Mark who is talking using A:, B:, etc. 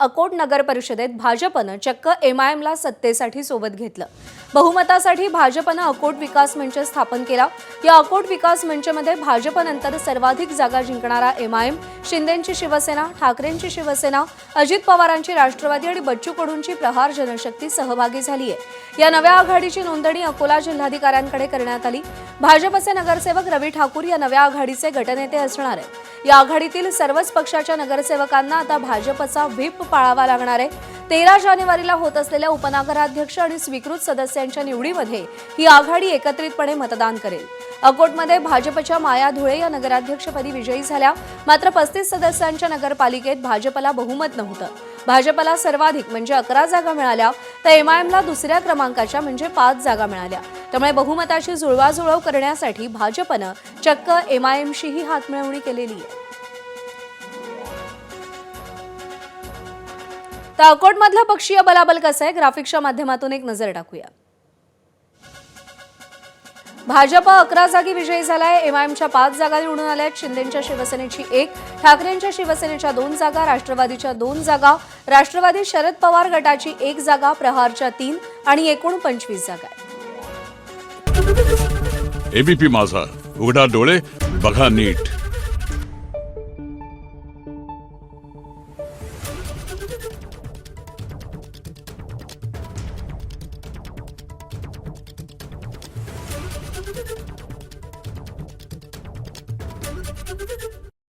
A: अकोट नगर परिषदेत भाजपनं चक्क एमआयएमला सत्तेसाठी सोबत घेतलं। बहुमतासाठी भाजपनं अकोट विकास मंच स्थापन केला। या अकोट विकास मंचमध्ये भाजपनंतर सर्वाधिक जागा जिंकणारा एमआयएम, शिंदेंची शिवसेना, ठाकरेंची शिवसेना, अजित पवारांची राष्ट्रवादी आणि बच्चू कडूंची प्रहार जनशक्ती सहभागी झाली आहे। या नव्या आघाडीची नोंदणी अकोला जिल्हाधिकाऱ्यांकडे करण्यात आली। भाजपचे नगरसेवक रवी ठाकूर या नव्या आघाडीचे गटनेते असणार आहेत। या आघाडीतील सर्वच पक्षाच्या नगरसेवकांना आता भाजपचा व्हीप पाळावा लागणार आहे। 13 जानेवारीला होत असलेल्या उपनगराध्यक्ष आणि स्वीकृत सदस्यांच्या निवडीमध्ये ही आघाडी एकत्रितपणे मतदान करेल। अकोटमध्ये भाजपच्या माया धुळे या नगराध्यक्षपदी विजयी झाल्या। मात्र 35 सदस्यांच्या नगरपालिकेत भाजपला बहुमत नव्हतं। भाजपला सर्वाधिक म्हणजे 11 जागा मिळाल्या, तर एमआयएमला दुसऱ्या क्रमांकाच्या म्हणजे 5 जागा मिळाल्या। त्यामुळे बहुमताची जुळवाजुळव करण्यासाठी भाजपनं चक्क एमआयएमशीही हातमिळवणी केलेली आहे। तर अकोटमधलं पक्षीय बलाबल कसं आहे, ग्राफिक्सच्या माध्यमातून एक नजर टाकूया। भाजप 11 जागी विजयी झालाय। एमआयएमच्या 5 जागा निवडून आल्या। शिंदेंच्या शिवसेनेची 1, ठाकरेंच्या शिवसेनेच्या 2 जागा, राष्ट्रवादीच्या 2 जागा, राष्ट्रवादी शरद पवार गटाची 1 जागा, प्रहारच्या 3 आणि एकूण 25 जागा आहेत।
B: एबीपी माझा, उघडा डोळे बघा नीट।